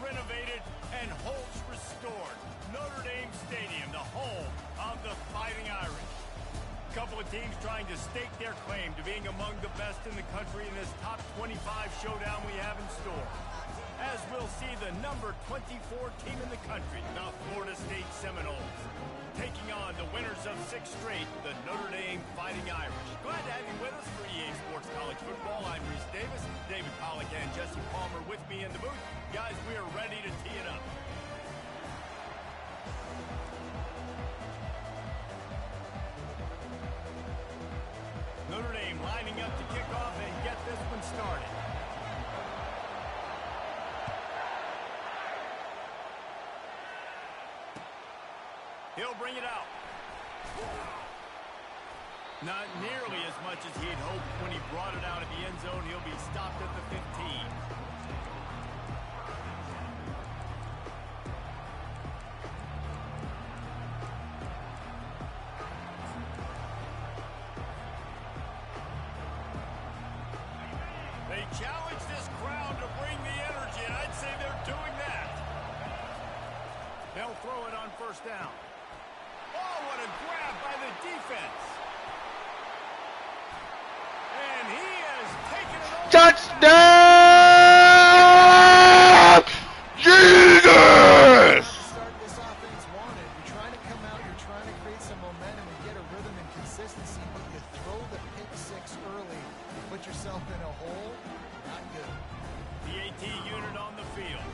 renovated and hopes restored. Notre Dame Stadium, the home of the Fighting Irish. A couple of teams trying to stake their claim to being among the best in the country in this top 25 showdown we have in store. As we'll see the number 24 team in the country, the Florida State Seminoles, taking on the winners of 6 straight, the Notre Dame Fighting Irish. Glad to have you with us for EA Sports College Football. I'm Reese Davis, David Pollack and Jesse Palmer with me in the booth. Guys, we are ready to tee it up. Notre Dame lining up to kick off and get this one started. He'll bring it out. Not nearly as much as he had hoped when he brought it out of the end zone. He'll be stopped at the 15. They challenge this crowd to bring the energy, and I'd say they're doing that. They'll throw it on first down. Oh, what a grab by the defense. And he has taken it over. Touchdown! Jesus! Start this offense wanted. You're trying to come out, you're trying to create some momentum and get a rhythm and consistency, but you throw the pick 6 early, you put yourself in a hole, not good. The AT unit on the field.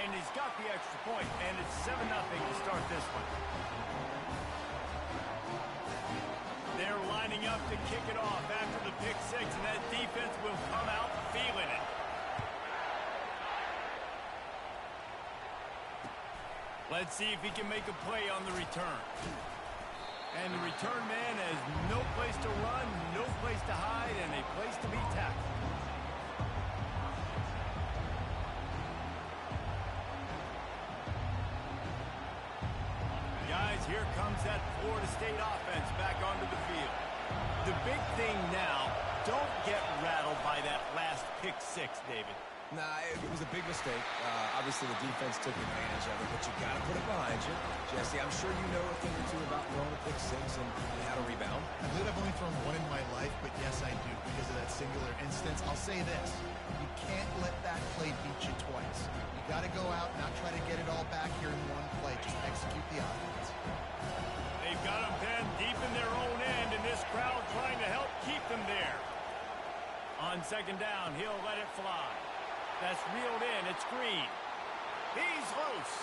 And he's got the extra point, and it's 7-0 to start this one. They're lining up to kick it off after the pick 6, and that defense will come out feeling it. Let's see if he can make a play on the return. And the return man has no place to run, no place to hide, and a place to be tackled. Guys, here comes that Florida State offense back onto the field. The big thing now, don't get rattled by that last pick 6, David. Nah, it was a big mistake. Obviously, the defense took advantage of it, but you got to put it behind you. Jesse, I'm sure you know a thing or two about throwing a pick 6 and how to rebound. I believe I've only thrown one in my life, but yes, I do because of that singular instance. I'll say this. You can't let that play beat you twice. You got to go out, not try to get it all back here in one play. Just execute the offense. They've got them pinned deep in their own end, and this crowd trying to help keep them there. On second down, he'll let it fly. That's reeled in. It's Green. He's loose.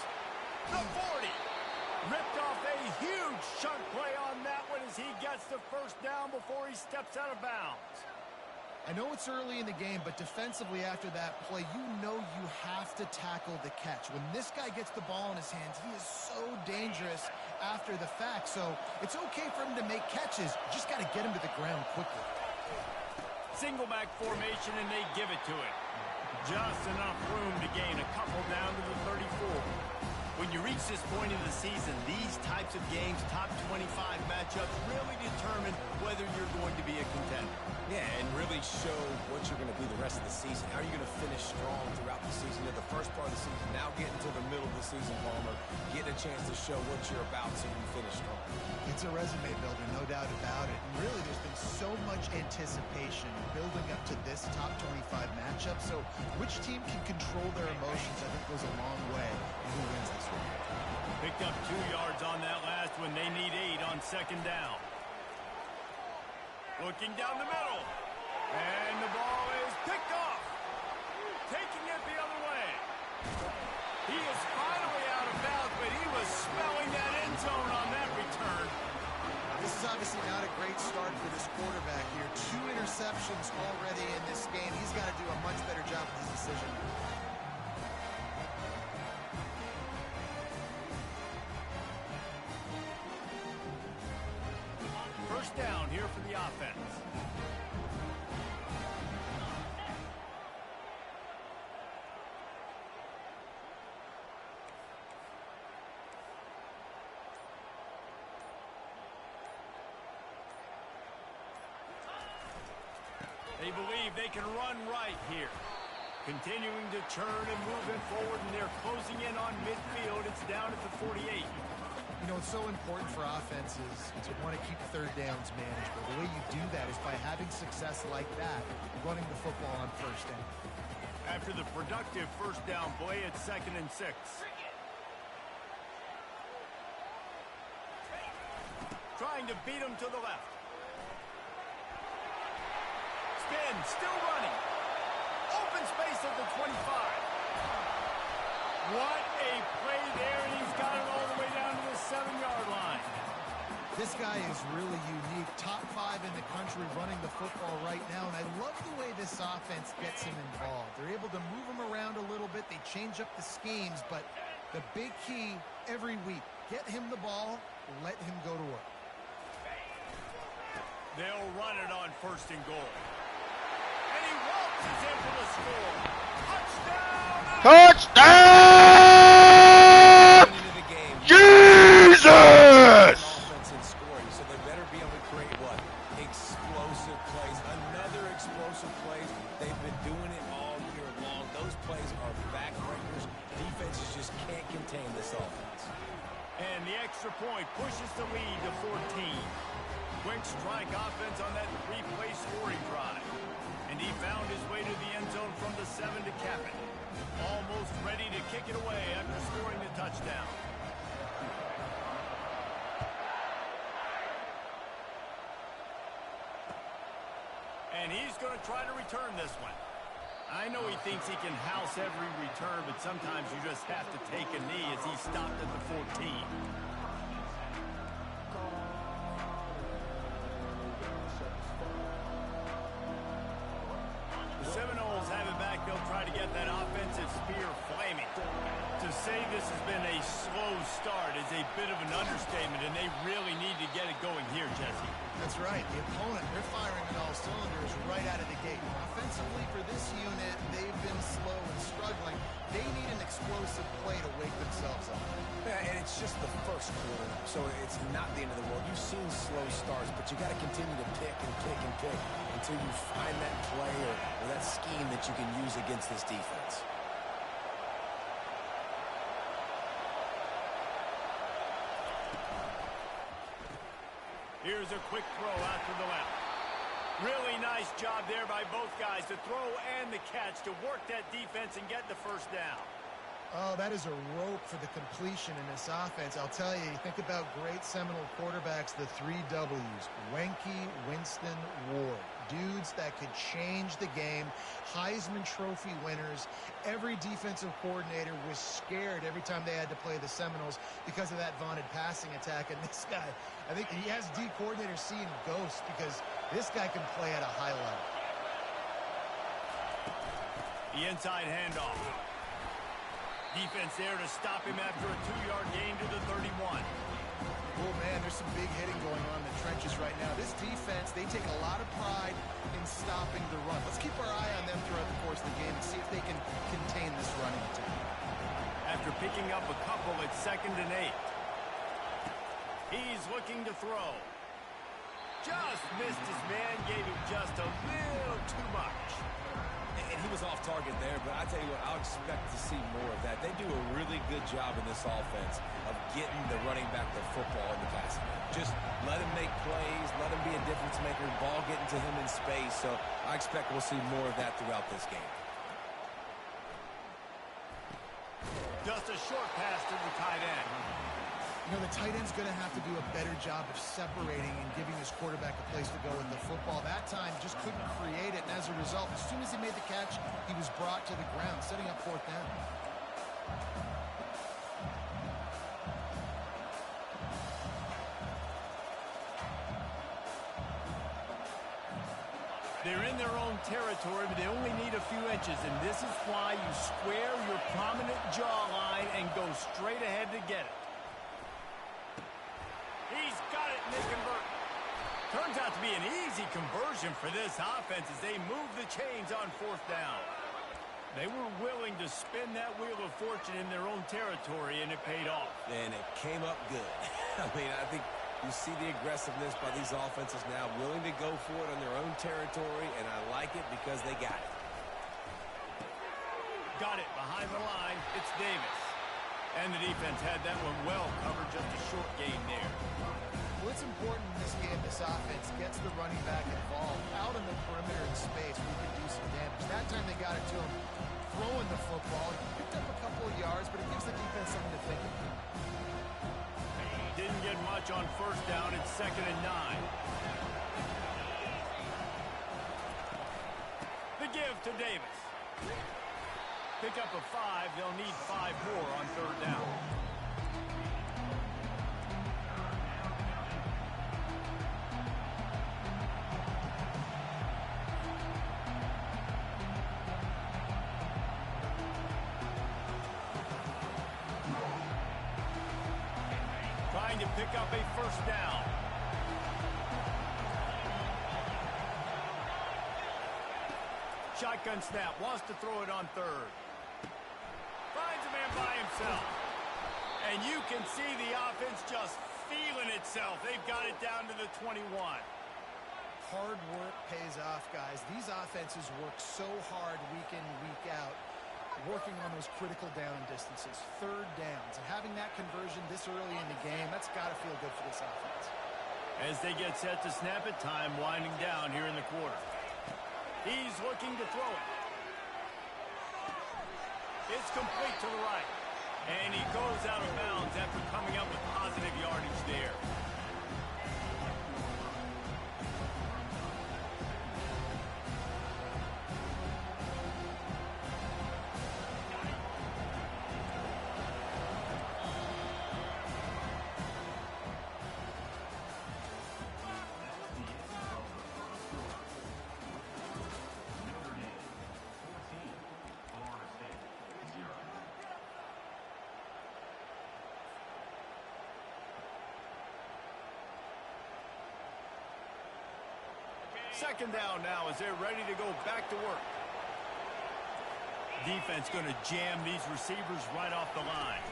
The 40. Ripped off a huge chunk play on that one as he gets the first down before he steps out of bounds. I know it's early in the game, but defensively after that play, you know you have to tackle the catch. When this guy gets the ball in his hands, he is so dangerous after the fact. So it's okay for him to make catches. You just got to get him to the ground quickly. Single back formation, and they give it to him. Just enough room to gain a couple down to the 34. When you reach this point in the season, these types of games, top 25 matchups, really determine whether you're going to be a contender. Yeah, and really show what you're going to do the rest of the season. How are you going to finish strong throughout the season? At the first part of the season, now getting to the middle of the season, Palmer, getting a chance to show what you're about so you can finish strong. It's a resume builder, no doubt about it. And really, there's been so much anticipation building up to this top 25 matchup. So which team can control their emotions, I think, goes a long way in who wins this one. Picked up 2 yards on that last one. They need 8 on second down. Looking down the middle. And the ball is picked off. Taking it the other way. He is finally out of bounds, but he was smelling that end zone on that return. This is obviously not a great start for this quarterback here. 2 interceptions already in this game. He's got to do a much better job with his decision. First down here for the offense. They believe they can run right here. Continuing to churn and moving forward, and they're closing in on midfield. It's down at the 48. You know, it's so important for offenses to want to keep third downs manageable. The way you do that is by having success like that, running the football on first down. After the productive first down play, it's 2nd and 6. Trying to beat him to the left. Spin, still running. Open space at the 25. What a play there, and he's got it all the way down to the 7-yard line. This guy is really unique. Top 5 in the country running the football right now, and I love the way this offense gets him involved. They're able to move him around a little bit. They change up the schemes, but the big key every week, get him the ball, let him go to work. They'll run it on 1st and goal. And he waltzes in for the score. Touchdown! Touchdown! Jesus! Offense and scoring, so they better be able to create what? Explosive plays. Another explosive plays. They've been doing it all year long. Those plays are backbreakers. Defenses just can't contain this offense. And the extra point pushes the lead to 14. Quick strike offense on that 3-play scoring drive. And he found his way to the end zone from the 7 to cap it. Almost ready to kick it away after scoring the touchdown. And he's going to try to return this one. I know he thinks he can house every return, but sometimes you just have to take a knee as he stopped at the 14. The Seminoles have it back. They'll try to get that offensive spear flaming. To say this has been a slow start is a bit of an understatement, and they really need to get it going here, Jesse. That's right. The opponent, they're firing on all cylinders right out of the gate. Offensively, for this unit, they've been slow and struggling. They need an explosive play to wake themselves up. Yeah, and it's just the first quarter, so it's not the end of the world. You've seen slow starts, but you got to continue to pick and pick and pick until you find that play or that scheme that you can use against this defense. Here's a quick throw out to the left. Really nice job there by both guys to throw and the catch to work that defense and get the first down. Oh, that is a rope for the completion in this offense. I'll tell you, you think about great Seminole quarterbacks, the 3 W's, Wenke, Winston, Ward. Dudes that could change the game, Heisman Trophy winners. Every defensive coordinator was scared every time they had to play the Seminoles because of that vaunted passing attack. And this guy, I think he has D coordinators seeing ghosts because this guy can play at a high level. The inside handoff. Defense there to stop him after a 2-yard gain to the 31. Oh, man, there's some big hitting going on in the trenches right now. This defense, they take a lot of pride in stopping the run. Let's keep our eye on them throughout the course of the game and see if they can contain this running attack. After picking up a couple, it's 2nd and 8. He's looking to throw. Just missed his man, gave him just a little too much. And he was off target there, but I tell you what, I'll expect to see more of that. They do a really good job in this offense of getting the running back the football in the passing game. Just let him make plays, let him be a difference maker, ball getting to him in space. So I expect we'll see more of that throughout this game. Just a short pass to the tight end. You know, the tight end's going to have to do a better job of separating and giving his quarterback a place to go with the football. That time just couldn't create it, and as a result, as soon as he made the catch, he was brought to the ground, setting up 4th down. They're in their own territory, but they only need a few inches, and this is why you square your prominent jawline and go straight ahead to get it. He's got it, and they convert. Turns out to be an easy conversion for this offense as they move the chains on 4th down. They were willing to spin that wheel of fortune in their own territory, and it paid off. And it came up good. I mean, I think you see the aggressiveness by these offenses now, willing to go for it on their own territory, and I like it because they got it. Got it behind the line. It's Davis. And the defense had that one well covered, just a short gain there. Well, it's important in this game, this offense gets the running back involved out in the perimeter in space where he can do some damage. That time they got it to him throwing the football. He picked up a couple of yards, but it gives the defense something to think about. Didn't get much on first down. It's 2nd and 9. The give to Davis. Pick up a 5. They'll need 5 more on 3rd down. Trying to pick up a 1st down. Shotgun snap. Wants to throw it on 3rd. Finds a man by himself. And you can see the offense just feeling itself. They've got it down to the 21. Hard work pays off, guys. These offenses work so hard week in, week out, working on those critical down distances, 3rd downs. And having that conversion this early in the game, that's got to feel good for this offense. As they get set to snap it, time winding down here in the quarter. He's looking to throw it. It's complete to the right. And he goes out of bounds after coming up with positive yardage there. Second down now as they're ready to go back to work. Defense going to jam these receivers right off the line.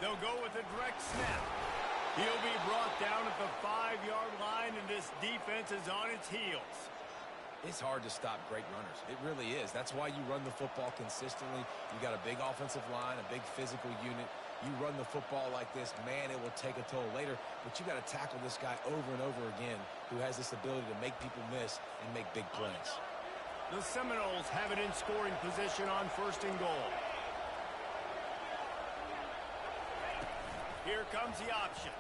They'll go with a direct snap. He'll be brought down at the 5-yard line, and this defense is on its heels. It's hard to stop great runners. It really is. That's why you run the football consistently. You got a big offensive line, a big physical unit. You run the football like this, man, it will take a toll later. But you got to tackle this guy over and over again who has this ability to make people miss and make big plays. The Seminoles have it in scoring position on 1st and goal. Here comes the option.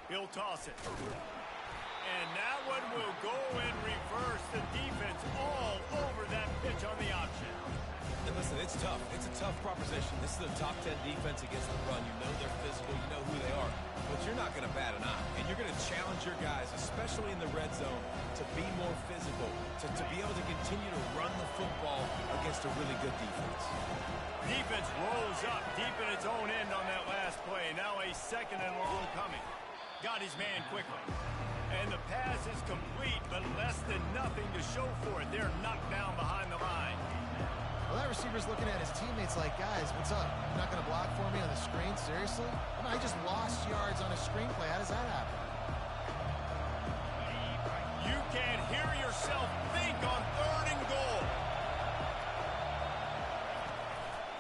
He'll toss it. And that one will go in reverse. The defense all over that pitch on the option. And listen, it's tough. It's a tough proposition. This is a top 10 defense against the run. You know they're physical. You know who they are. But you're not going to bat an eye. And you're going to challenge your guys, especially in the red zone, to be more physical, to be able to continue to run the football against a really good defense. Defense rolls up deep in its own end on that last play. Now a 2nd and long coming. Got his man quickly. And the pass is complete, but less than nothing to show for it. They're knocked down behind the line. Well, that receiver's looking at his teammates like, guys, what's up? You're not going to block for me on the screen? Seriously? I just lost yards on a screenplay. How does that happen? You can't hear yourself think on 3rd and goal.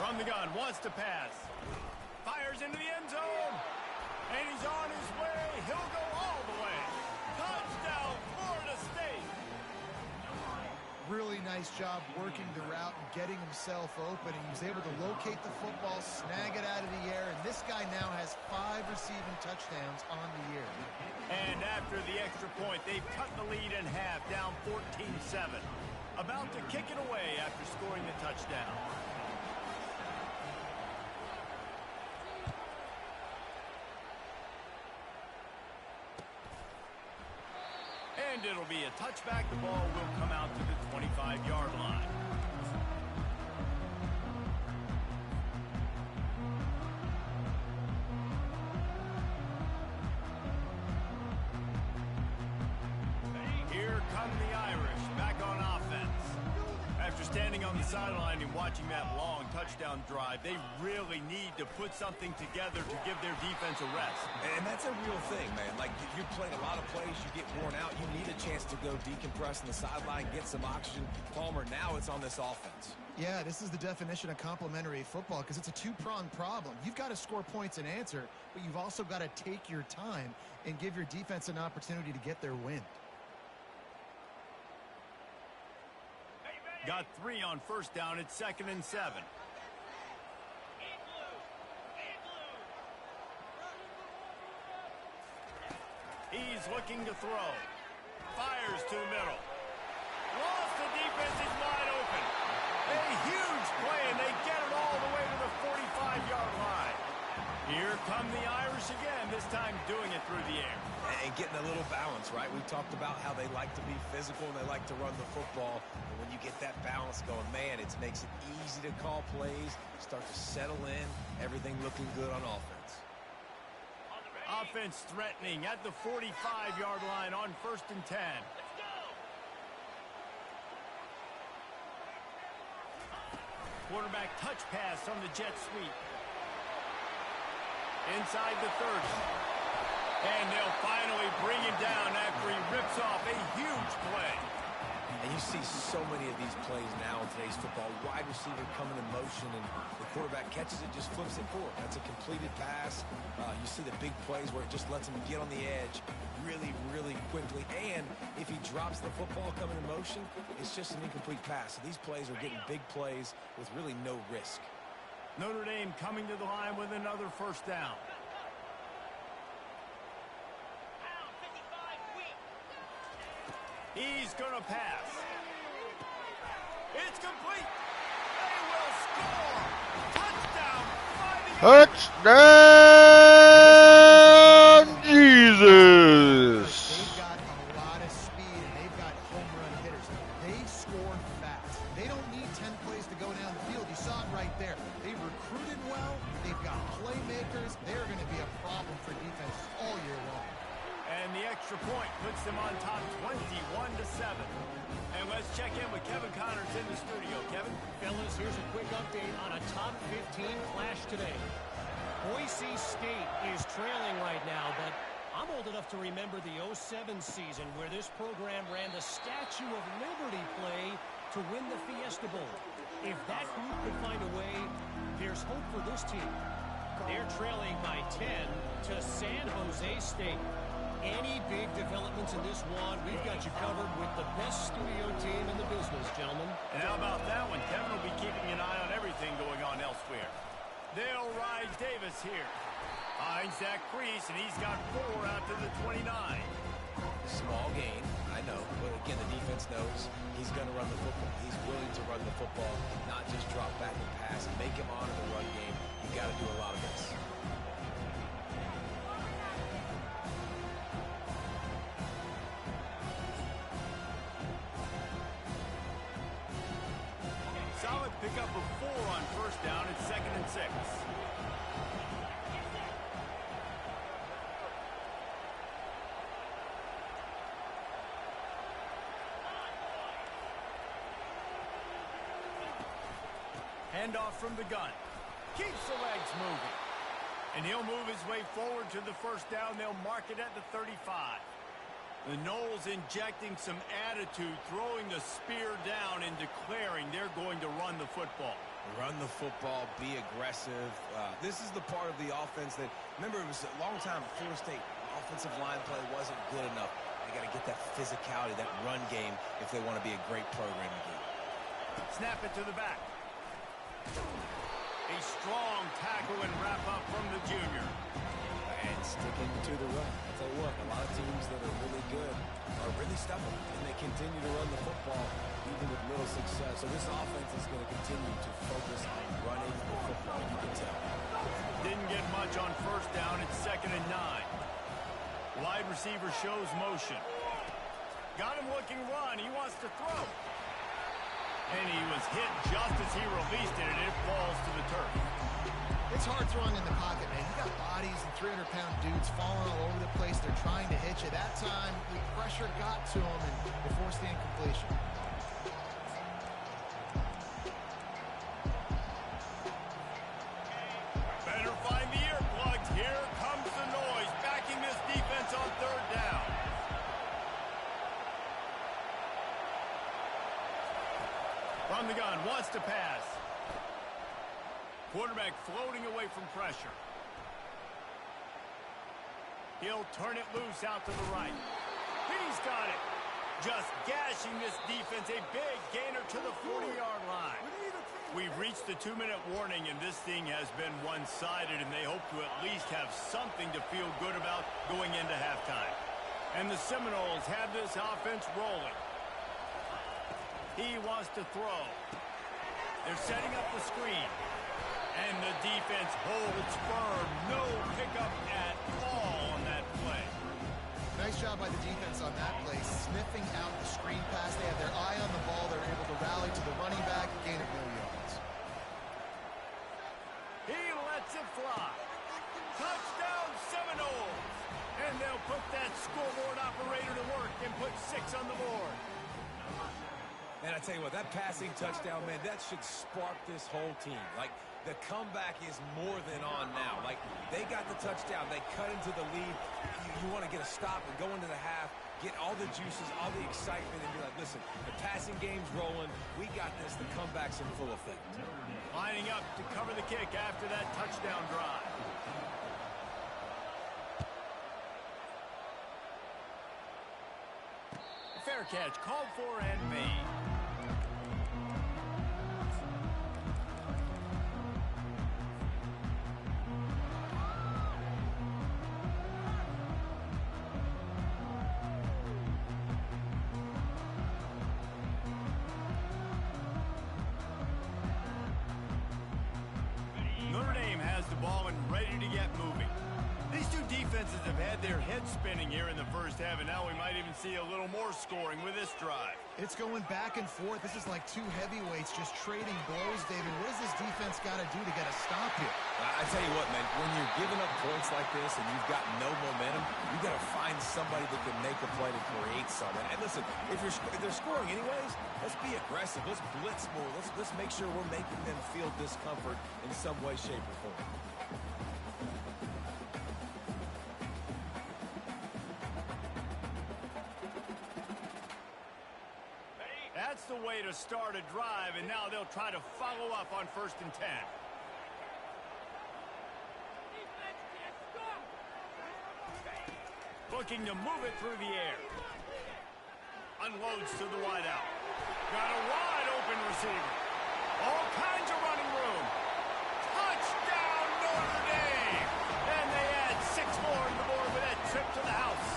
From the gun, wants to pass. Fires into the end zone. And he's on his way. He'll go all the way. Touchdown, Florida State. Really nice job working the route and getting himself open. He was able to locate the football, snag it out of the air, and this guy now has 5 receiving touchdowns on the year. And after the extra point, they've cut the lead in half, down 14-7. About to kick it away after scoring the touchdown. And it'll be a touchback. The ball will come out to the 25-yard line. Here come the Irish back on offense. After standing on the sideline and watching that long touchdown drive, they really need to put something together to give their defense a rest. And that's a real thing, man. Like, you're playing a lot of plays, you get worn out, you need a chance to go decompress on the sideline, get some oxygen. Palmer, now it's on this offense. Yeah, this is the definition of complementary football because it's a two-pronged problem. You've got to score points and answer, but you've also got to take your time and give your defense an opportunity to get their win. Got 3 on first down. It's 2nd and 7. He's looking to throw. Fires to the middle. Lost the defense. Is wide open. A huge play, and they get it all the way to the 45-yard line. Here come the Irish again, this time doing it through the air. And getting a little balance, right? We talked about how they like to be physical and they like to run the football. And when you get that balance going, man, it makes it easy to call plays, start to settle in, everything looking good on offense. Offense threatening at the 45-yard line on 1st and 10. Quarterback touch pass on the jet sweep. Inside the 30. And they'll finally bring him down after he rips off a huge play. And you see so many of these plays now in today's football. Wide receiver coming in motion, and the quarterback catches it, just flips it forward. That's a completed pass. You see the big plays where it just lets him get on the edge really, really quickly. And if he drops the football coming in motion, it's just an incomplete pass. So these plays are getting big plays with really no risk. Notre Dame coming to the line with another first down. He's going to pass. It's complete. They will score. Touchdown. Touchdown, Jesus. They've got a lot of speed, and they've got home run hitters. They score fast. They don't need 10 plays to go down the field. You saw it right there. They recruited well. They've got playmakers. They're going to be a problem for defense all year long. And the extra point puts them on top 21-7. And let's check in with Kevin Connors in the studio. Kevin? Fellas, here's a quick update on a top 15 clash today. Boise State is trailing right now, but I'm old enough to remember the 07 season where this program ran the Statue of Liberty play to win the Fiesta Bowl. If that group could find a way, there's hope for this team. They're trailing by 10 to San Jose State. Any big developments in this one, we've got you covered with the best studio team in the business, gentlemen. And how about that one? Kevin will be keeping an eye on everything going on elsewhere. They'll ride Davis here. Finds Zach Priest, and he's got 4 out to the 29. Small gain, I know, but again, the defense knows he's going to run the football. He's willing to run the football, not just drop back and pass and make him honor the run game. You've got to do a lot of this. Solid pickup of 4 on first down. It's 2nd and 6. Handoff from the gun. Keeps the legs moving. And he'll move his way forward to the first down. They'll mark it at the 35. The Noles injecting some attitude, throwing the spear down and declaring they're going to run the football. Run the football, be aggressive. This is the part of the offense that, remember, it was a long time at Florida State. Offensive line play wasn't good enough. They got to get that physicality, that run game, if they want to be a great program again. Snap it to the back. A strong tackle and wrap up from the junior. And sticking to the run. I'll tell you what, a lot of teams that are really good are really stubborn, and they continue to run the football even with little success. So this offense is going to continue to focus on running the football, you can tell. Didn't get much on first down. It's 2nd and 9. Wide receiver shows motion. Got him looking run. He wants to throw. And he was hit just as he released it, and it falls to the turf. It's hard throwing in the pocket, man. You got bodies and 300-pound dudes falling all over the place. They're trying to hit you. That time, the pressure got to them, and they forced the incompletion. From the gun, wants to pass. Quarterback floating away from pressure. He'll turn it loose out to the right. He's got it. Just gashing this defense. A big gainer to the 40-yard line. We've reached the 2-minute warning, and this thing has been one-sided, and they hope to at least have something to feel good about going into halftime. And the Seminoles have this offense rolling. He wants to throw. They're setting up the screen. And the defense holds firm. No pickup at all on that play. Nice job by the defense on that play, sniffing out the screen pass. They have their eye on the ball. They're able to rally to the running back, gain of no yards. He lets it fly. Touchdown Seminoles. And they'll put that scoreboard operator to work and put 6 on the board. And I tell you what, that passing touchdown, man, that should spark this whole team. Like, the comeback is more than on now. Like, they got the touchdown. They cut into the lead. You want to get a stop and go into the half, get all the juices, all the excitement, and be like, listen, the passing game's rolling. We got this. The comeback's in full effect. Lining up to cover the kick after that touchdown drive. Fair catch called for and made. Notre Dame has the ball and ready to get moving. These two defenses have had their heads spinning here in the first half, and now we might even see a little more scoring with this drive. It's going back and forth. This is like two heavyweights just trading blows, David. What does this defense got to do to get a stop here? I tell you what, man, when you're giving up points like this and you've got no momentum, you got to find somebody that can make a play to create something. And listen, if they're scoring anyways, let's be aggressive. Let's blitz more. Let's make sure we're making them feel discomfort in some way, shape, or form. That's the way to start a drive, and now they'll try to follow up on 1st and 10. Looking to move it through the air. Unloads to the wideout. Got a wide open receiver. All kinds of running room. Touchdown Notre Dame! And they add 6 more on the board with that trip to the house.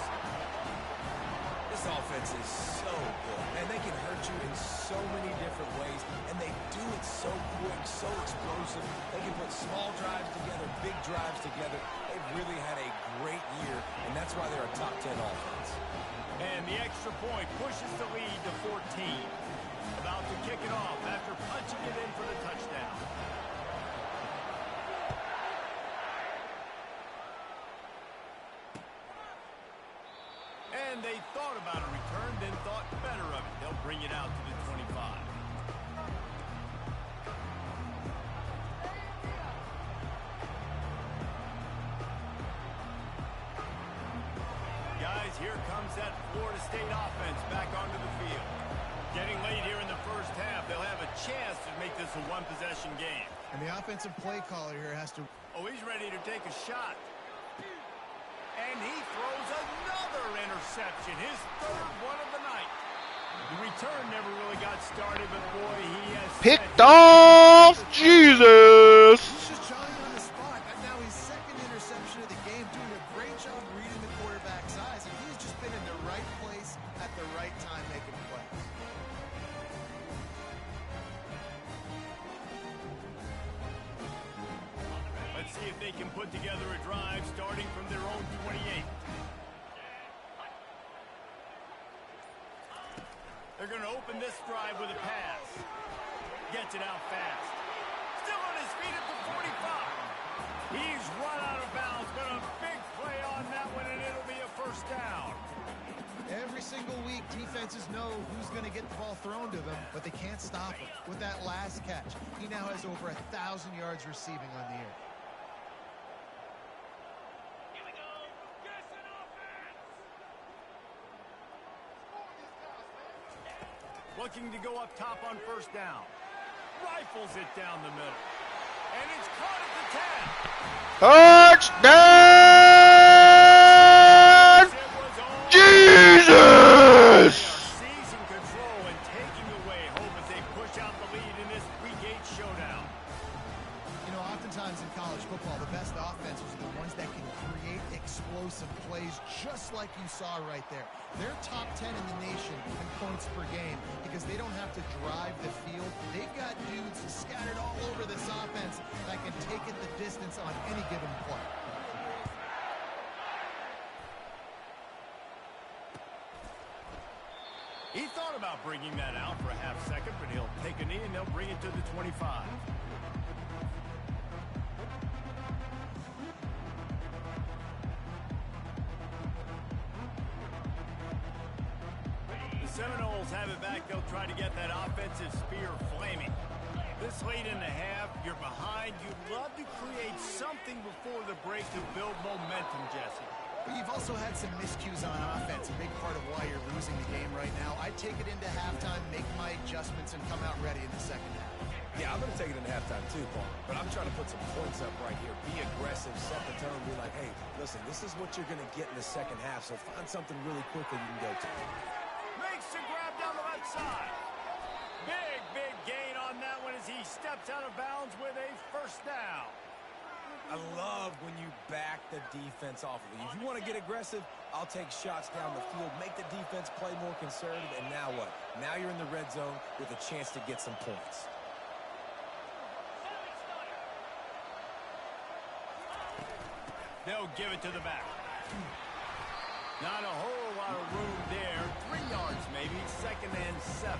This offense is so good, and they can hurt you in so many different ways, and they do it so quick, so explosive. They can put small drives together, big drives together. They've really had a great year, and that's why they're a top 10 offense. And the extra point pushes the lead to 14. About to kick it off after punching it in for the touchdown. And they thought about a return, then thought better of it. They'll bring it out to the 25. Guys, here comes that Florida State offense back onto the field. Getting late here in the first half, they'll have a chance to make this a one-possession game. And the offensive play caller here has to... Oh, he's ready to take a shot. And he throws another interception, his 3rd one of the night. The return never really got started, but boy, he has... Picked off! Jesus! He's just Johnny on the spot. And now his 2nd interception of the game, doing a great job reading the quarterback's eyes. And he's just been in the right place at the right time making plays. Let's see if they can put together a drive starting from their own 28. They're going to open this drive with a pass. Gets it out fast. Still on his feet at the 45. He's run out of bounds, but a big play on that one, and it'll be a 1st down. Every single week, defenses know who's going to get the ball thrown to them, but they can't stop him. With that last catch, he now has over 1,000 yards receiving on the year. Looking to go up top on first down. Rifles it down the middle. And it's caught at the 10. Touchdown! Jesus! Seizing control and taking away hope as they push out the lead in this Week 8 showdown. You know, oftentimes in college football, the best offenses are the ones that can create explosive plays just like you saw right there. They're top 10 in the nation in points per game because they don't have to drive the field. They've got dudes scattered all over this offense that can take it the distance on any given play. He thought about bringing that out for a half second, but he'll take a knee and they'll bring it to the 25. The Seminoles have it back. They'll try to get that offensive spear flaming. This late in the half, you're behind. You'd love to create something before the break to build momentum, Jesse. But you've also had some miscues on offense, a big part of why you're losing the game right now. I take it into halftime, make my adjustments, and come out ready in the second half. Yeah, I'm going to take it into halftime too, Paul. But I'm trying to put some points up right here. Be aggressive, set the tone, be like, hey, listen, this is what you're going to get in the second half, so find something really quickly you can go to. Makes the grab down the left side. Big gain on that one as he steps out of bounds with a first down. I love when you back the defense off of it. If you want to get aggressive, I'll take shots down the field, make the defense play more conservative, and now what? Now you're in the red zone with a chance to get some points. They'll give it to the back. Not a whole lot of room there. 3 yards maybe, second and 7.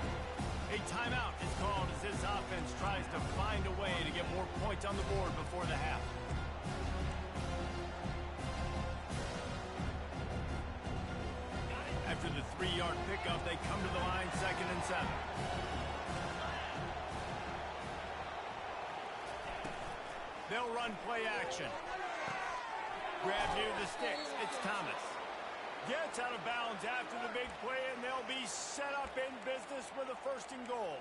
A timeout is called as this offense tries to find a way to get more points on the board before the half. After the 3-yard pickup, they come to the line, second and 7. They'll run play action. Grab near the sticks. It's Thomas. Gets out of bounds after the big play, and they'll be set up in business with a first and goal.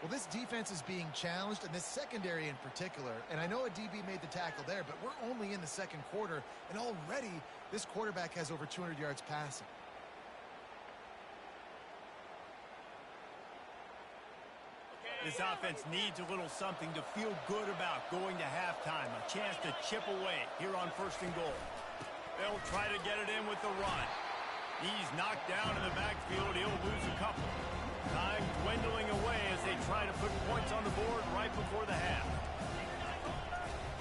Well, this defense is being challenged, and this secondary in particular. And I know a DB made the tackle there, but we're only in the second quarter, and already this quarterback has over 200 yards passing. This offense needs a little something to feel good about going to halftime. A chance to chip away here on first and goal. They'll try to get it in with the run. He's knocked down in the backfield. He'll lose a couple. Time dwindling away as they try to put points on the board right before the half.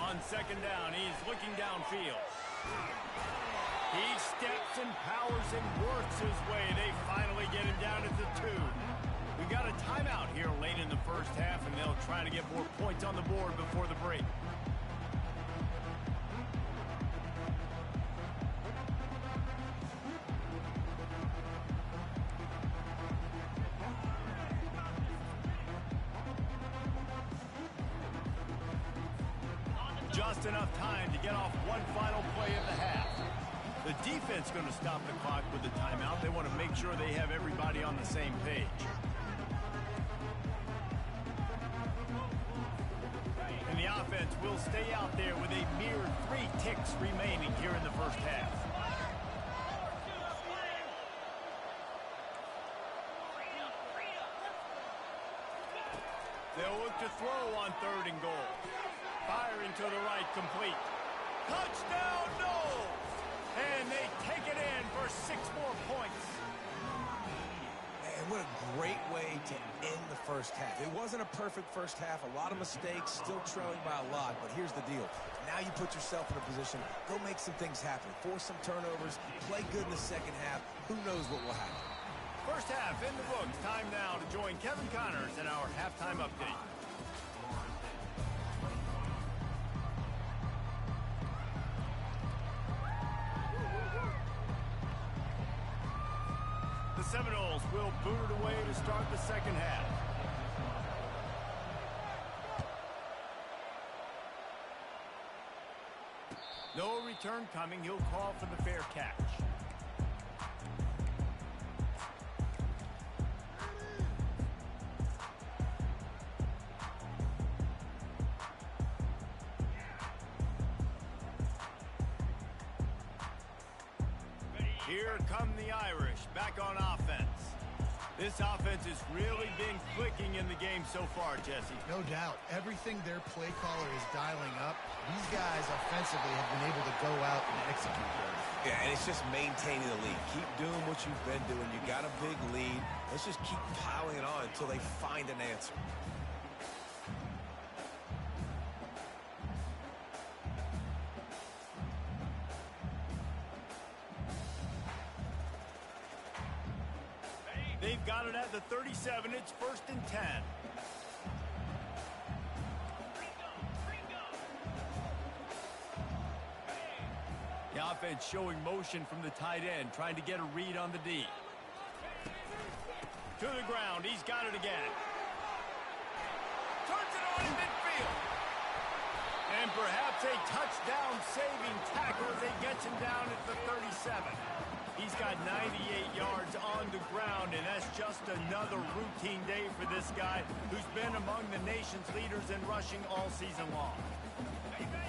On second down, he's looking downfield. He steps and powers and works his way. They finally get him down at the 2. We got a timeout here late in the first half, and they'll try to get more points on the board before the break. Just enough time to get off one final play of the half. The defense going to stop the clock with the timeout. They want to make sure they have everybody on the same page. And the offense will stay out there with a mere 3 ticks remaining here in the first half. They'll look to throw on third and goal. Firing to the right, complete. Touchdown, no! And they take it in for 6 more points. Man, what a great way to end the first half. It wasn't a perfect first half. A lot of mistakes, still trailing by a lot. But here's the deal. Now you put yourself in a position. Go make some things happen. Force some turnovers. Play good in the second half. Who knows what will happen. First half in the books. Time now to join Kevin Connors in our halftime update. The Seminoles will boot it away to start the second half. No return coming. He'll call for the fair catch. Here come the Irish back on offense. This offense has really been clicking in the game so far, Jesse. No doubt. Everything their play caller is dialing up, these guys offensively have been able to go out and execute those. Yeah, and it's just maintaining the lead. Keep doing what you've been doing. You got a big lead. Let's just keep piling it on until they find an answer. They've got it at the 37. It's 1st and 10. The offense showing motion from the tight end, trying to get a read on the D. To the ground. He's got it again. Turns it on in midfield. And perhaps a touchdown-saving tackle as he gets him down at the 37. He's got 98 yards on the ground, and that's just another routine day for this guy who's been among the nation's leaders in rushing all season long.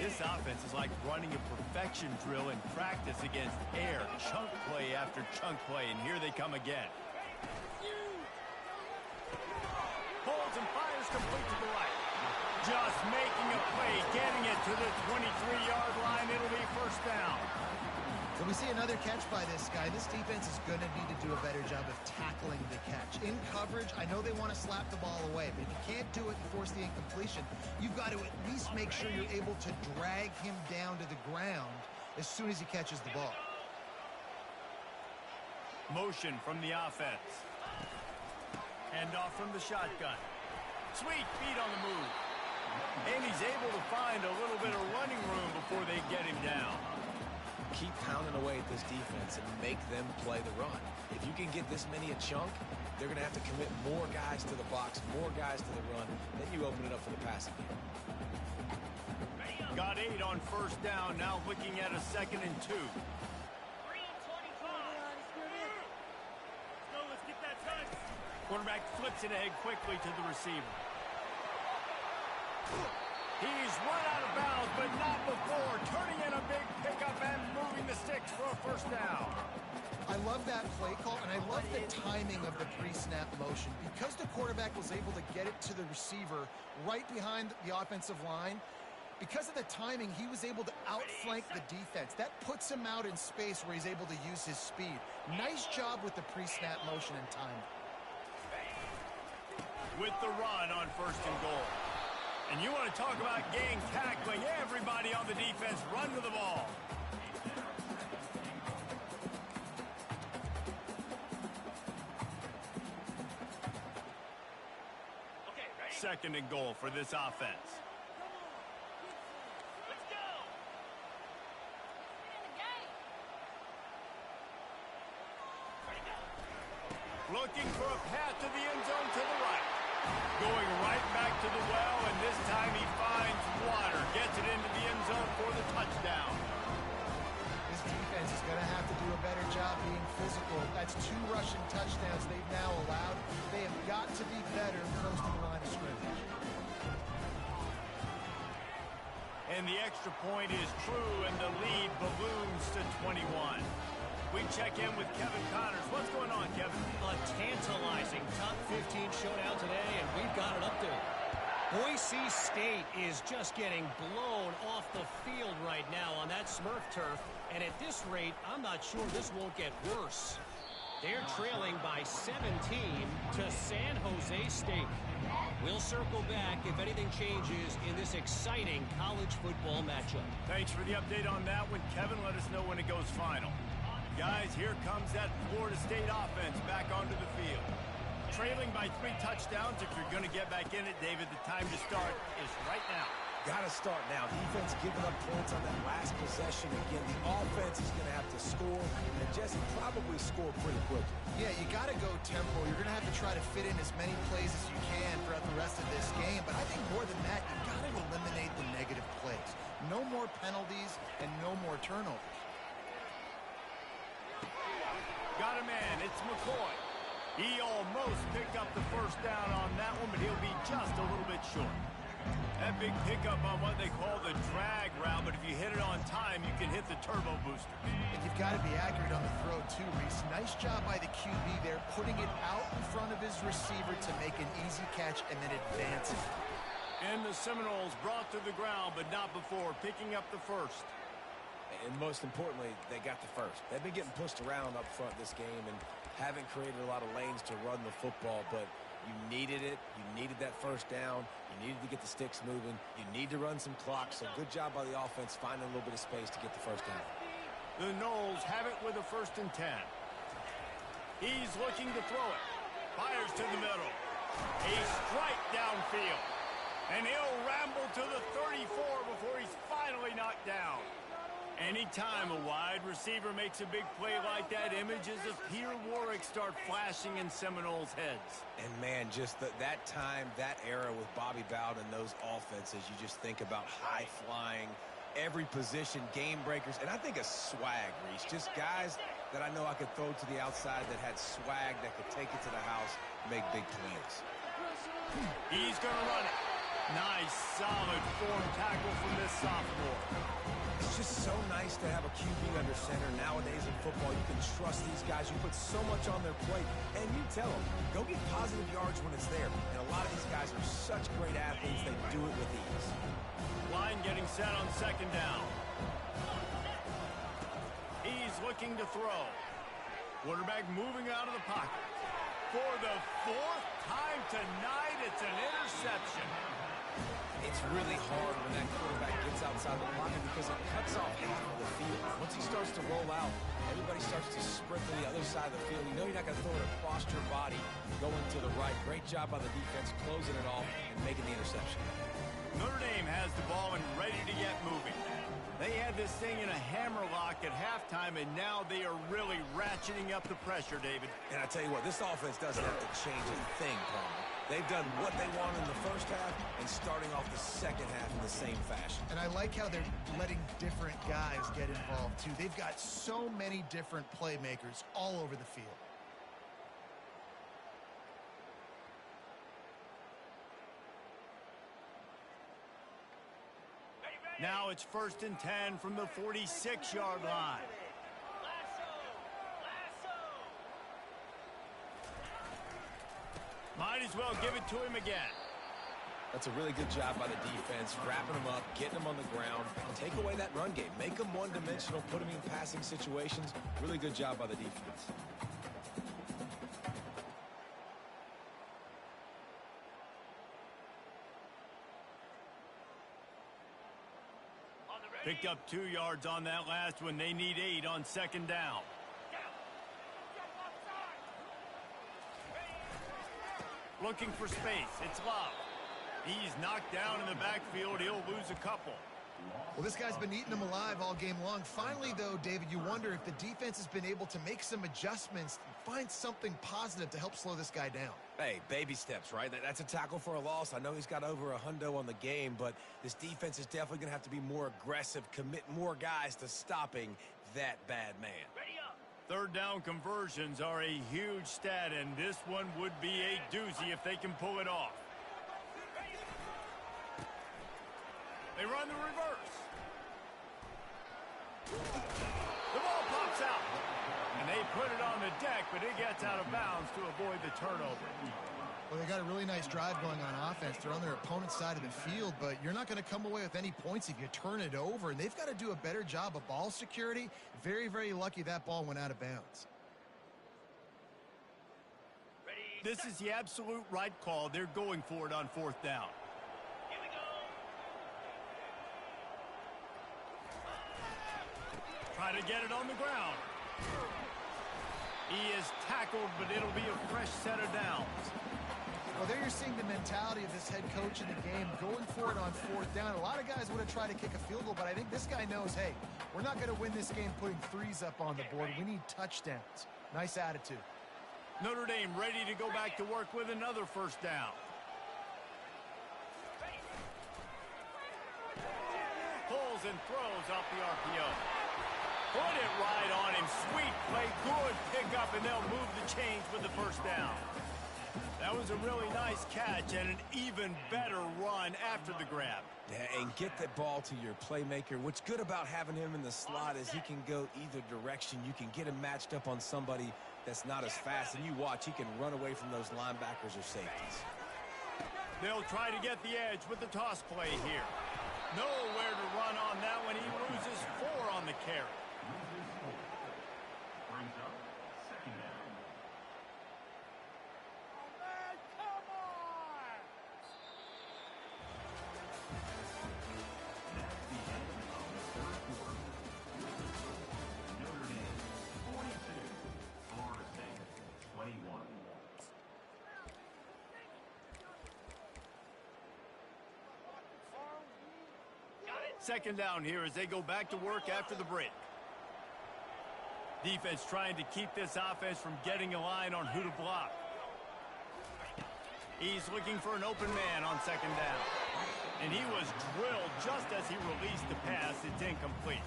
This offense is like running a perfection drill in practice against air, chunk play after chunk play, and here they come again. Holds and fires complete to the right. Just making a play, getting it to the 23-yard line. It'll be 1st down. When we see another catch by this guy, this defense is going to need to do a better job of tackling the catch. In coverage, I know they want to slap the ball away, but if you can't do it and force the incompletion, you've got to at least make sure you're able to drag him down to the ground as soon as he catches the ball. Motion from the offense. Hand off from the shotgun. Sweet feet on the move. And he's able to find a little bit of running room before they get him down. Keep pounding away at this defense and make them play the run. If you can get this many a chunk, they're going to have to commit more guys to the box, more guys to the run. Then you open it up for the passing game. Got 8 on 1st down. Now looking at a 2nd and 2. Quarterback flips it ahead quickly to the receiver. He's run out of bounds, but not before. Turning in a big pickup and moving the sticks for a 1st down. I love that play call, and I love the timing of the pre-snap motion. Because the quarterback was able to get it to the receiver right behind the offensive line, because of the timing, he was able to outflank the defense. That puts him out in space where he's able to use his speed. Nice job with the pre-snap motion and timing. With the run on 1st and goal. And you want to talk about gang tackling. Everybody on the defense run to the ball. Okay, 2nd and goal for this offense. Let's go. Looking for a path to the end zone to the right. Going right back to the well, and this time he finds water. Gets it into the end zone for the touchdown. This defense is going to have to do a better job being physical. That's 2 rushing touchdowns they've now allowed. They have got to be better close to the line of scrimmage. And the extra point is true, and the lead balloons to 21. We check in with Kevin Connors. What's going on, Kevin? A tantalizing top 15 showdown today, and we've got an update. Boise State is just getting blown off the field right now on that Smurf turf, and at this rate, I'm not sure this won't get worse. They're trailing by 17 to San Jose State. We'll circle back if anything changes in this exciting college football matchup. Thanks for the update on that one, Kevin. Let us know when it goes final. Guys, here comes that Florida State offense back onto the field. Trailing by 3 touchdowns. If you're going to get back in it, David, the time to start is right now. Got to start now. Defense giving up points on that last possession. Again, the offense is going to have to score, and Jesse probably score pretty quickly. Yeah, you got to go tempo. You're going to have to try to fit in as many plays as you can throughout the rest of this game. But I think more than that, you've got to eliminate the negative plays. No more penalties and no more turnovers. Got a man. It's McCoy. He almost picked up the 1st down on that one, but he'll be just a little bit short. That big pickup on what they call the drag route, but if you hit it on time, you can hit hit the turbo booster. And you've got to be accurate on the throw, too, Reese. Nice job by the QB there, putting it out in front of his receiver to make an easy catch and then advancing. And the Seminoles brought to the ground, but not before picking up the first. And most importantly, they got the first. They've been getting pushed around up front this game and haven't created a lot of lanes to run the football, but you needed it. You needed that first down. You needed to get the sticks moving. You need to run some clock, so good job by the offense finding a little bit of space to get the first down. The Noles have it with a 1st and 10. He's looking to throw it. Fires to the middle. A strike downfield. And he'll ramble to the 34 before he's finally knocked down. Anytime a wide receiver makes a big play like that, images of Peter Warrick start flashing in Seminoles' heads. And, man, just that time, that era with Bobby Bowden and those offenses, you just think about high-flying, every position, game breakers, and I think of swag, Reese. Just guys that I know I could throw to the outside that had swag that could take it to the house, make big plays. He's going to run it. Nice, solid form tackle from this sophomore. It's just so nice to have a QB under center. Nowadays in football, you can trust these guys. You put so much on their plate, and you tell them, go get positive yards when it's there. And a lot of these guys are such great athletes, they do it with ease. Line getting set on 2nd down. He's looking to throw. Quarterback moving out of the pocket. For the 4th time tonight, it's an interception. It's really hard when that quarterback gets outside the pocket because it cuts off half of the field. Once he starts to roll out, everybody starts to sprint to the other side of the field. You know you're not going to throw it across your body going to the right. Great job by the defense closing it off and making the interception. Notre Dame has the ball and ready to get moving. They had this thing in a hammerlock at halftime, and now they are really ratcheting up the pressure, David. And I tell you what, this offense doesn't have to change a thing, Palmer. They've done what they want in the first half and starting off the second half in the same fashion. And I like how they're letting different guys get involved, too. They've got so many different playmakers all over the field. Now it's 1st and 10 from the 46-yard line. Might as well give it to him again. That's a really good job by the defense, wrapping them up, getting them on the ground, take away that run game, make them one-dimensional, put them in passing situations. Really good job by the defense. Picked up 2 yards on that last one. They need 8 on 2nd down. Looking for space. It's Love. He's knocked down in the backfield. He'll lose a couple. Well, this guy's been eating them alive all game long. Finally, though, David, you wonder if the defense has been able to make some adjustments, find something positive to help slow this guy down. Hey, baby steps, right? That's a tackle for a loss. I know he's got over $100 on the game, but this defense is definitely going to have to be more aggressive, commit more guys to stopping that bad man. 3rd down conversions are a huge stat, and this one would be a doozy if they can pull it off. They run the reverse. The ball pops out. And they put it on the deck, but it gets out of bounds to avoid the turnover. Well, they got a really nice drive going on offense. They're on their opponent's side of the field, but you're not going to come away with any points if you turn it over, and they've got to do a better job of ball security. Very, very lucky that ball went out of bounds. This is the absolute right call. They're going for it on 4th down. Try to get it on the ground. He is tackled, but it'll be a fresh set of downs. Well, there you're seeing the mentality of this head coach in the game, going for it on 4th down. A lot of guys would have tried to kick a field goal, but I think this guy knows, hey, we're not going to win this game putting 3s up on the board. We need touchdowns. Nice attitude. Notre Dame ready to go back to work with another 1st down. Pulls and throws off the RPO. Put it right on him. Sweet play. Good pickup, and they'll move the chains with the 1st down. That was a really nice catch and an even better run after the grab. Yeah, and get that ball to your playmaker. What's good about having him in the slot is he can go either direction. You can get him matched up on somebody that's not as fast, and you watch, he can run away from those linebackers or safeties. They'll try to get the edge with the toss play here. Nowhere to run on that one. He loses 4 on the carry. Second down here as they go back to work after the break. Defense trying to keep this offense from getting a line on who to block. He's looking for an open man on second down. And he was drilled just as he released the pass. It's incomplete.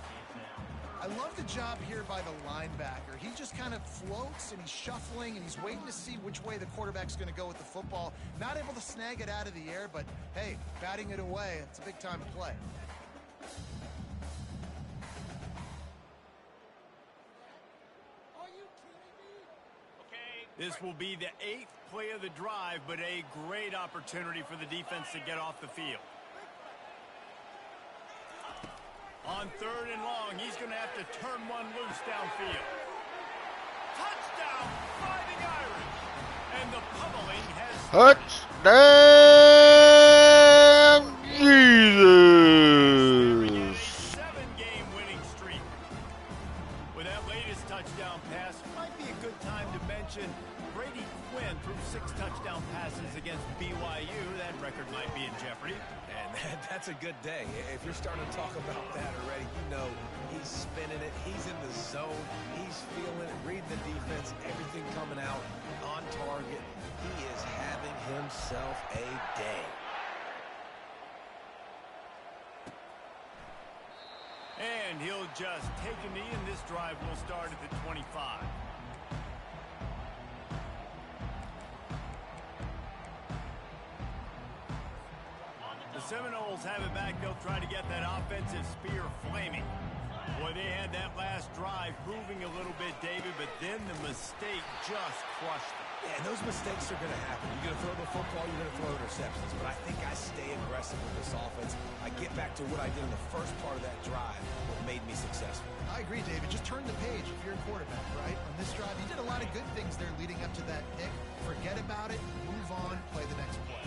I love the job here by the linebacker. He just kind of floats and he's shuffling and he's waiting to see which way the quarterback's going to go with the football. Not able to snag it out of the air, but hey, batting it away, it's a big time play. This will be the 8th play of the drive, but a great opportunity for the defense to get off the field. On 3rd and long, he's going to have to turn one loose downfield. Touchdown, Fighting Irish! And the pummeling has... Touchdown, Jesus! A 7-game winning streak. With that latest touchdown pass, might be a good time to mention Brady Quinn threw 6 touchdown passes against BYU. That record might be in jeopardy. And that's a good day. If you're starting to talk about that already, you know he's spinning it. He's in the zone. He's feeling it, reading the defense, everything coming out on target. He is having himself a day. And he'll just take a knee, and this drive will start at the 25. The Seminoles have it back. They'll try to get that offensive spear flaming. Boy, they had that last drive moving a little bit, David, but then the mistake just crushed them. Yeah, and those mistakes are going to happen. You're going to throw the football, you're going to throw interceptions. But I think I stay aggressive with this offense. I get back to what I did in the first part of that drive, what made me successful. I agree, David. Just turn the page if you're a quarterback, right? On this drive, you did a lot of good things there leading up to that pick. Forget about it, move on, play the next play.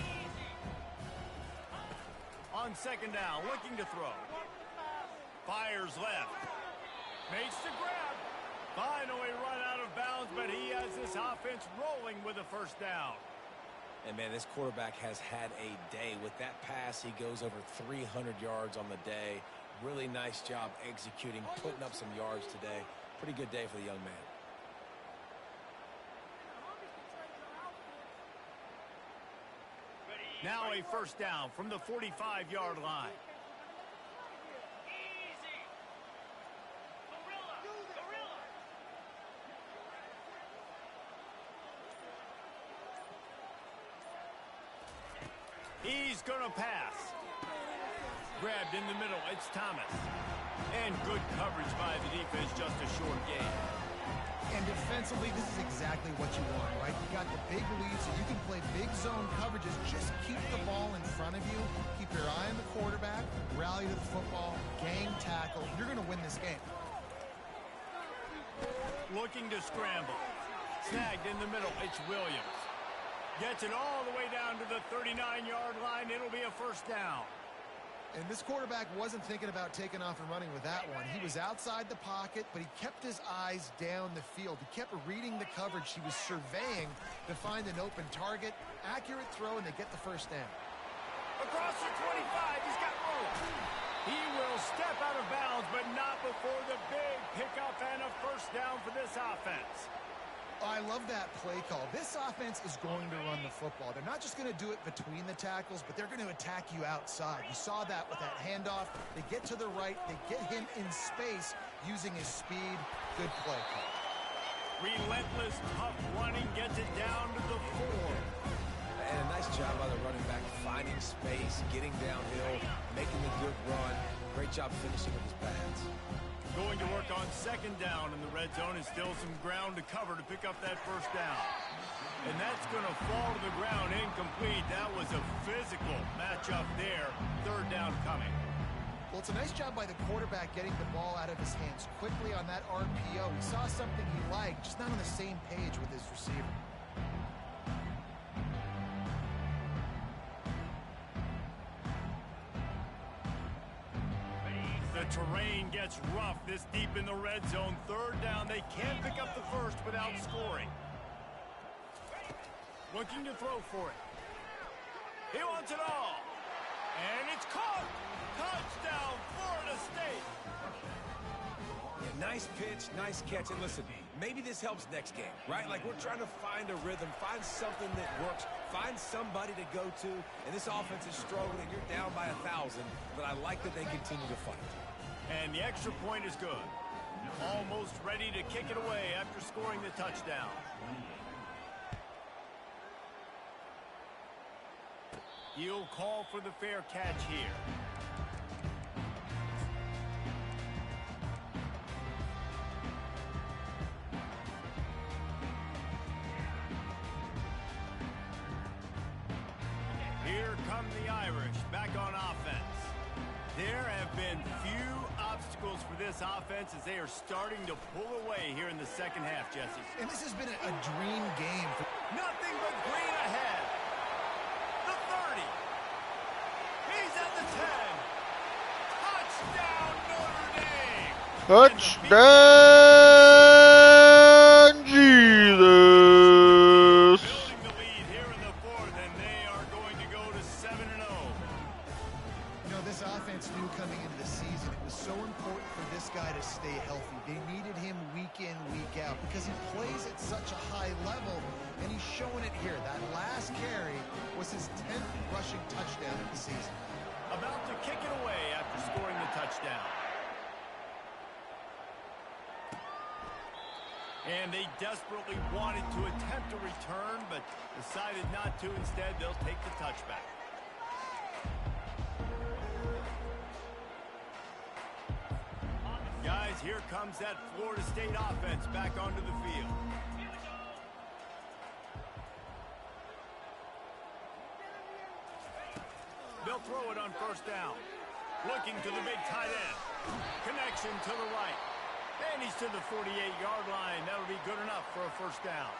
On second down, looking to throw. Fires left. Makes the grab. Finally run out of bounds, but he has this offense rolling with a first down. And, man, this quarterback has had a day. With that pass, he goes over 300 yards on the day. Really nice job executing, putting up some yards today. Pretty good day for the young man. Now a first down from the 45-yard line. He's going to pass. Grabbed in the middle. It's Thomas. And good coverage by the defense, just a short gain. And defensively, this is exactly what you want, right? You got the big lead, so you can play big zone coverages. Just keep the ball in front of you. Keep your eye on the quarterback. Rally to the football. Gang tackle. You're going to win this game. Looking to scramble. Snagged in the middle. It's Williams. Gets it all the way down to the 39-yard line. It'll be a first down. And this quarterback wasn't thinking about taking off and running with that one. He was outside the pocket, but he kept his eyes down the field. He kept reading the coverage. He was surveying to find an open target. Accurate throw, and they get the first down. Across the 25, he's got room. He will step out of bounds, but not before the big pickup and a first down for this offense. I love that play call. This offense is going to run the football. They're not just going to do it between the tackles, but they're going to attack you outside. You saw that with that handoff. They get to the right. They get him in space using his speed. Good play call. Relentless, tough running gets it down to the 4. And a nice job by the running back, finding space, getting downhill, making the good run. Great job finishing with his pads. Going to work on second down in the red zone, and still some ground to cover to pick up that first down. And that's going to fall to the ground, incomplete. That was a physical matchup there. Third down coming. Well, it's a nice job by the quarterback getting the ball out of his hands quickly on that RPO. He saw something he liked, just not on the same page with his receiver. The terrain gets rough this deep in the red zone. Third down, they can't pick up the first without scoring. Looking to throw for it. He wants it all. And it's caught. Touchdown, Florida State. Yeah, nice pitch, nice catch. And listen, maybe this helps next game, right? Like, we're trying to find a rhythm, find something that works, find somebody to go to. And this offense is struggling. You're down by 1,000, but I like that they continue to fight. And the extra point is good. Almost ready to kick it away after scoring the touchdown. He'll call for the fair catch here. Here come the Irish back on offense. There have been few obstacles for this offense as they are starting to pull away here in the second half, Jesse. And this has been a dream game. Nothing but green ahead. The 30. He's at the 10. Touchdown, Notre Dame. Touchdown, Jesus. Building the lead here in the fourth, and they are going to go to 7-0. You know, this offense knew coming into the season it was so important for this guy to stay healthy. They needed him week in, week out because he plays at such a high level, and he's showing it here. That last carry was his 10th rushing touchdown of the season. About to kick it away after scoring the touchdown. And they desperately wanted to attempt a return, but decided not to. Instead, they'll take the touchback. Guys, here comes that Florida State offense back onto the field. They'll throw it on first down. Looking to the big tight end. Connection to the right. And he's to the 48-yard line. That'll be good enough for a first down.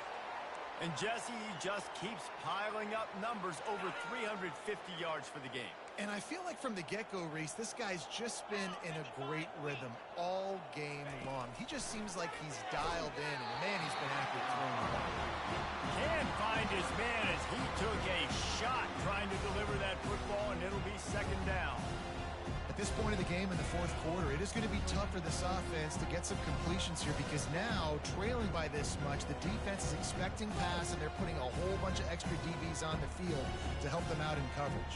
And Jesse, he just keeps piling up numbers, over 350 yards for the game. And I feel like from the get-go, Reese, this guy's just been in a great rhythm all game long. He just seems like he's dialed in, and man, he's been active throwing the ball. Can't find his man as he took a shot trying to deliver that football, and it'll be second down. At this point of the game in the fourth quarter, it is going to be tough for this offense to get some completions here because now, trailing by this much, the defense is expecting pass, and they're putting a whole bunch of extra DBs on the field to help them out in coverage.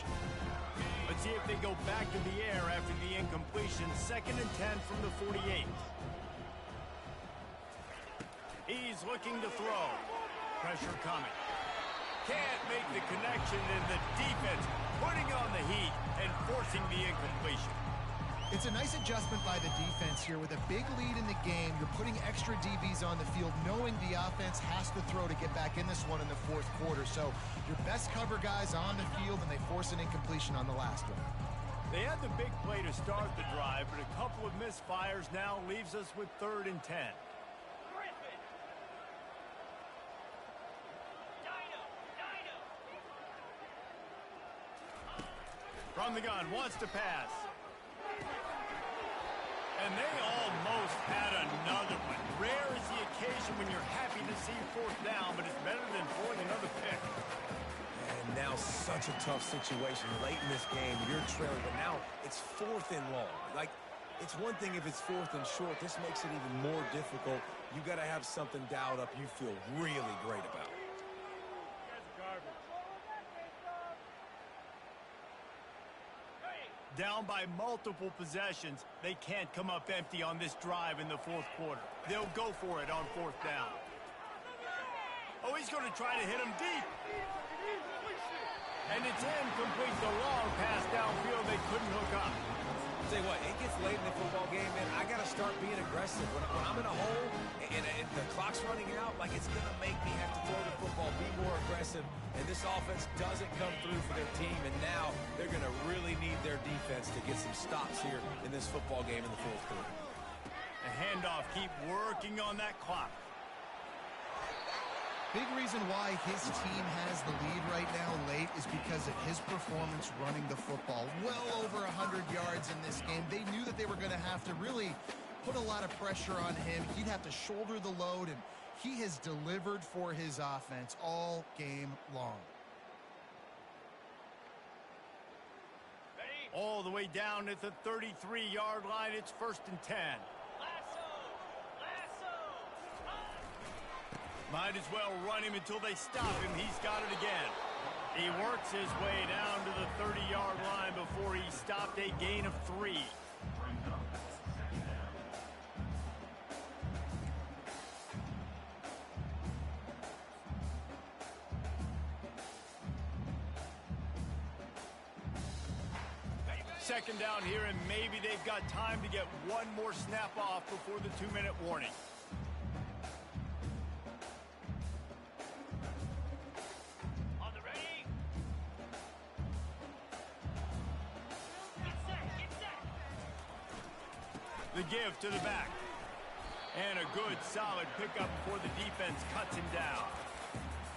Let's see if they go back to the air after the incompletion. 2nd and 10 from the 48. He's looking to throw. Pressure coming. Can't make the connection, and the defense putting on the heat and forcing the incompletion. It's a nice adjustment by the defense here. With a big lead in the game, you're putting extra DBs on the field, knowing the offense has to throw to get back in this one in the fourth quarter. So your best cover guys on the field, and they force an incompletion on the last one. They had the big play to start the drive, but a couple of misfires now leaves us with 3rd and 10. From the gun, wants to pass. And they almost had another one. Rare is the occasion when you're happy to see 4th down, but it's better than throwing another pick. And now such a tough situation late in this game. You're trailing, but now it's 4th and long. Like, it's one thing if it's 4th and short. This makes it even more difficult. You got to have something dialed up you feel really great about. Down by multiple possessions, they can't come up empty on this drive in the fourth quarter. They'll go for it on 4th down. Oh, he's going to try to hit him deep. And it's incomplete. The long pass downfield they couldn't hook up. I'll tell you what, it gets late in the football game, man. I got to start being aggressive. When I'm in a hole and the clock's running out, like it's going to make me have to throw the football, be more aggressive. And this offense doesn't come through for their team. And now they're going to really need their defense to get some stops here in this football game in the fourth quarter. The handoff, keep working on that clock. Big reason why his team has the lead right now late is because of his performance running the football. Well over 100 yards in this game. They knew that they were going to have to really put a lot of pressure on him. He'd have to shoulder the load, and he has delivered for his offense all game long. All the way down at the 33-yard line. It's 1st and 10. Might as well run him until they stop him. He's got it again. He works his way down to the 30-yard line before he stopped, a gain of 3. Second down here, and maybe they've got time to get one more snap off before the 2-minute warning. The give to the back. And a good, solid pickup before the defense cuts him down.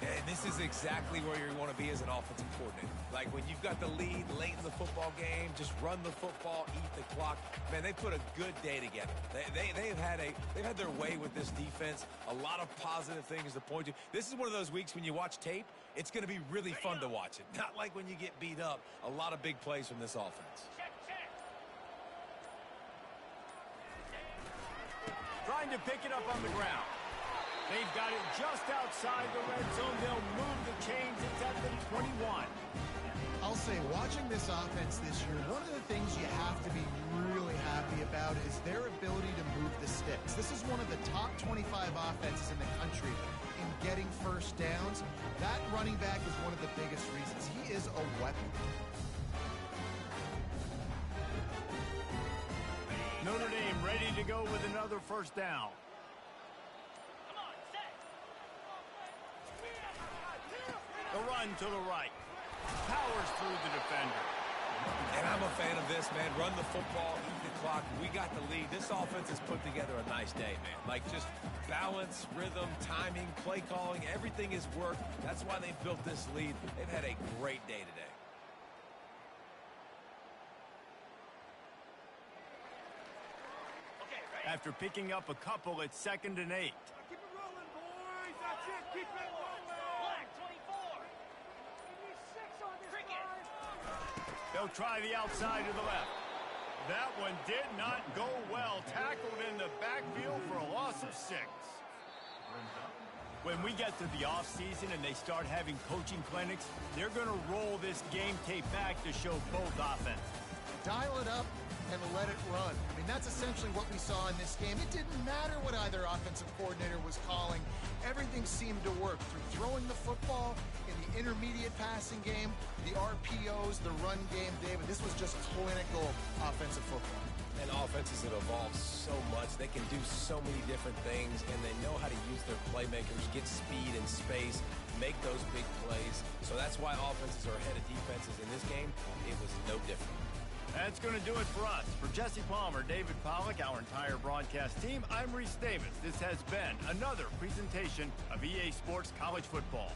And this is exactly where you want to be as an offensive coordinator. Like when you've got the lead late in the football game, just run the football, eat the clock. Man, they put a good day together. They've had their way with this defense. A lot of positive things to point to. This is one of those weeks when you watch tape, it's going to be really fun to watch it. Not like when you get beat up. A lot of big plays from this offense. Trying to pick it up on the ground. They've got it just outside the red zone. They'll move the chains. It's at the 21. I'll say, watching this offense this year, one of the things you have to be really happy about is their ability to move the sticks. This is one of the top 25 offenses in the country in getting first downs. That running back is one of the biggest reasons. He is a weapon. Notre Dame ready to go with another first down. The run to the right. Powers through the defender. And I'm a fan of this, man. Run the football, eat the clock. We got the lead. This offense has put together a nice day, man. Like just balance, rhythm, timing, play calling, everything has worked. That's why they built this lead. They've had a great day today. After picking up a couple, it's 2nd and 8. Keep it rolling, boys. That's it. Keep it rolling. Black 24. Give me 6 on this line. They'll try the outside to the left. That one did not go well. Tackled in the backfield for a loss of 6. When we get to the offseason and they start having coaching clinics, they're going to roll this game tape back to show both offenses. Dial it up and let it run. I mean, that's essentially what we saw in this game. It didn't matter what either offensive coordinator was calling. Everything seemed to work through throwing the football, in the intermediate passing game, the RPOs, the run game, David. This was just clinical offensive football. And offenses have evolved so much. They can do so many different things, and they know how to use their playmakers, get speed and space, make those big plays. So that's why offenses are ahead of defenses in this game. It was no different. That's going to do it for us. For Jesse Palmer, David Pollack, our entire broadcast team, I'm Reese Davis. This has been another presentation of EA Sports College Football.